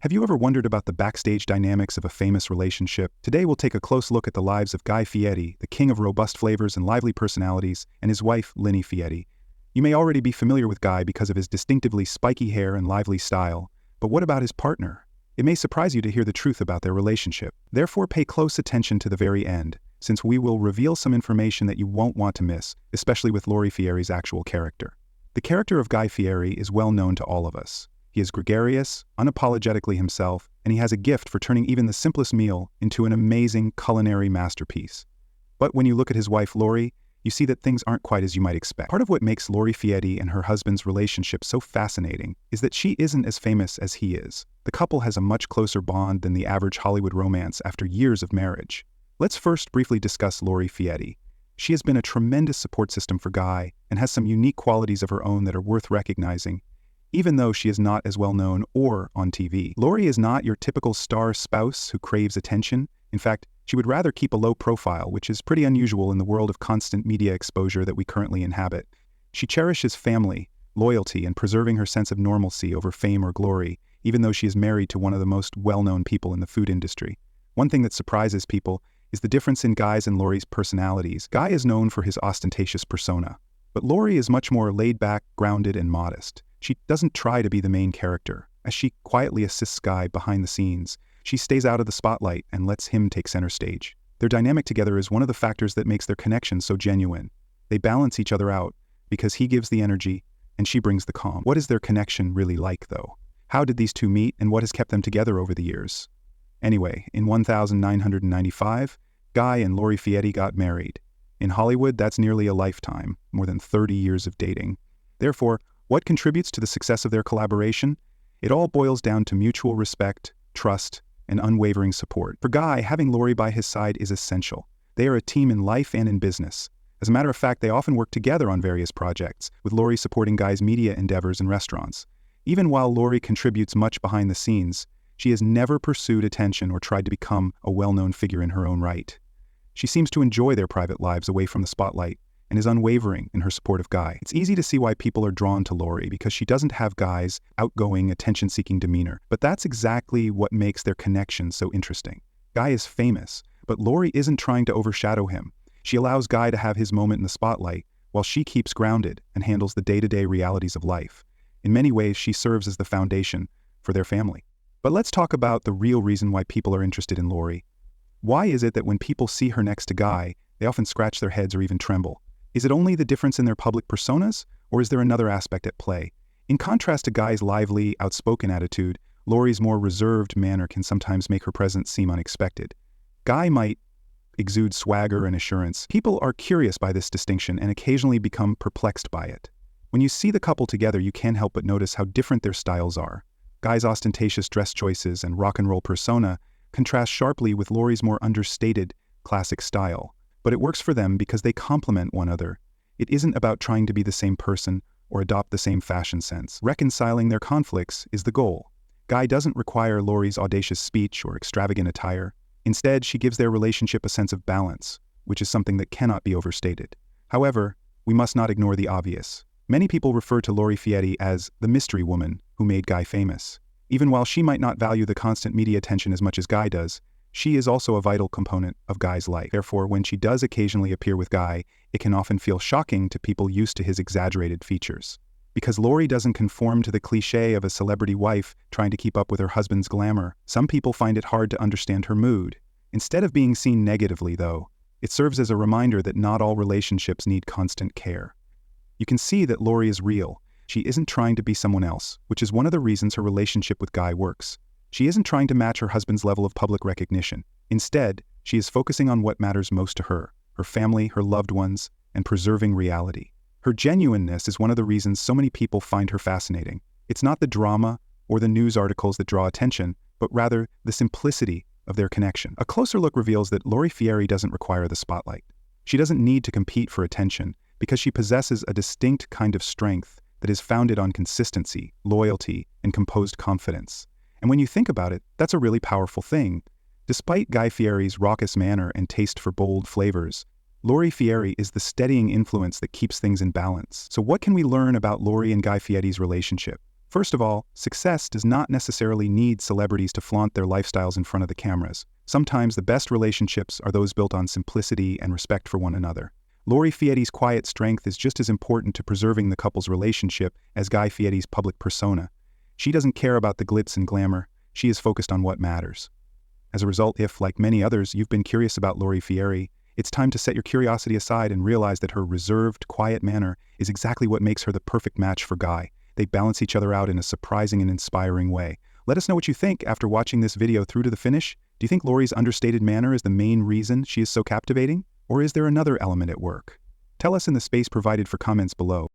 Have you ever wondered about the backstage dynamics of a famous relationship? Today we'll take a close look at the lives of Guy Fieri, the king of robust flavors and lively personalities, and his wife, Linny Fieri. You may already be familiar with Guy because of his distinctively spiky hair and lively style, but what about his partner? It may surprise you to hear the truth about their relationship. Therefore, pay close attention to the very end, since we will reveal some information that you won't want to miss, especially with Lori Fieri's actual character. The character of Guy Fieri is well known to all of us. He is gregarious, unapologetically himself, and he has a gift for turning even the simplest meal into an amazing culinary masterpiece. But when you look at his wife Lori, you see that things aren't quite as you might expect. Part of what makes Lori Fieri and her husband's relationship so fascinating is that she isn't as famous as he is. The couple has a much closer bond than the average Hollywood romance after years of marriage. Let's first briefly discuss Lori Fieri. She has been a tremendous support system for Guy and has some unique qualities of her own that are worth recognizing, even though she is not as well known or on TV. Lori is not your typical star spouse who craves attention. In fact, she would rather keep a low profile, which is pretty unusual in the world of constant media exposure that we currently inhabit. She cherishes family, loyalty, and preserving her sense of normalcy over fame or glory, even though she is married to one of the most well-known people in the food industry. One thing that surprises people is the difference in Guy's and Lori's personalities. Guy is known for his ostentatious persona, but Lori is much more laid-back, grounded, and modest. She doesn't try to be the main character. As she quietly assists Guy behind the scenes, she stays out of the spotlight and lets him take center stage. Their dynamic together is one of the factors that makes their connection so genuine. They balance each other out because he gives the energy and she brings the calm. What is their connection really like, though? How did these two meet and what has kept them together over the years? Anyway, in 1995, Guy and Lori Fieri got married. In Hollywood, that's nearly a lifetime, more than 30 years of dating. Therefore, what contributes to the success of their collaboration? It all boils down to mutual respect, trust, and unwavering support. For Guy, having Lori by his side is essential. They are a team in life and in business. As a matter of fact, they often work together on various projects, with Lori supporting Guy's media endeavors and restaurants. Even while Lori contributes much behind the scenes, she has never pursued attention or tried to become a well-known figure in her own right. She seems to enjoy their private lives away from the spotlight, and is unwavering in her support of Guy. It's easy to see why people are drawn to Lori because she doesn't have Guy's outgoing, attention-seeking demeanor. But that's exactly what makes their connection so interesting. Guy is famous, but Lori isn't trying to overshadow him. She allows Guy to have his moment in the spotlight, while she keeps grounded and handles the day-to-day realities of life. In many ways, she serves as the foundation for their family. But let's talk about the real reason why people are interested in Lori. Why is it that when people see her next to Guy, they often scratch their heads or even tremble? Is it only the difference in their public personas, or is there another aspect at play? In contrast to Guy's lively, outspoken attitude, Lori's more reserved manner can sometimes make her presence seem unexpected. Guy might exude swagger and assurance. People are curious by this distinction and occasionally become perplexed by it. When you see the couple together, you can't help but notice how different their styles are. Guy's ostentatious dress choices and rock and roll persona contrast sharply with Lori's more understated, classic style. But it works for them because they complement one another. It isn't about trying to be the same person or adopt the same fashion sense. Reconciling their conflicts is the goal. Guy doesn't require Lori's audacious speech or extravagant attire. Instead, she gives their relationship a sense of balance, which is something that cannot be overstated. However, we must not ignore the obvious. Many people refer to Lori Fieri as the mystery woman who made Guy famous. Even while she might not value the constant media attention as much as Guy does, she is also a vital component of Guy's life. Therefore, when she does occasionally appear with Guy, it can often feel shocking to people used to his exaggerated features. Because Lori doesn't conform to the cliché of a celebrity wife trying to keep up with her husband's glamour, some people find it hard to understand her mood. Instead of being seen negatively, though, it serves as a reminder that not all relationships need constant care. You can see that Lori is real. She isn't trying to be someone else, which is one of the reasons her relationship with Guy works. She isn't trying to match her husband's level of public recognition. Instead, she is focusing on what matters most to her family, her loved ones, and preserving reality. Her genuineness is one of the reasons so many people find her fascinating. It's not the drama or the news articles that draw attention, but rather the simplicity of their connection. A closer look reveals that Lori Fieri doesn't require the spotlight. She doesn't need to compete for attention because she possesses a distinct kind of strength that is founded on consistency, loyalty, and composed confidence. And when you think about it, that's a really powerful thing. Despite Guy Fieri's raucous manner and taste for bold flavors, Lori Fieri is the steadying influence that keeps things in balance. So what can we learn about Lori and Guy Fieri's relationship? First of all, success does not necessarily need celebrities to flaunt their lifestyles in front of the cameras. Sometimes the best relationships are those built on simplicity and respect for one another. Lori Fieri's quiet strength is just as important to preserving the couple's relationship as Guy Fieri's public persona. She doesn't care about the glitz and glamour, she is focused on what matters. As a result, if, like many others, you've been curious about Lori Fieri, it's time to set your curiosity aside and realize that her reserved, quiet manner is exactly what makes her the perfect match for Guy. They balance each other out in a surprising and inspiring way. Let us know what you think after watching this video through to the finish. Do you think Lori's understated manner is the main reason she is so captivating? Or is there another element at work? Tell us in the space provided for comments below.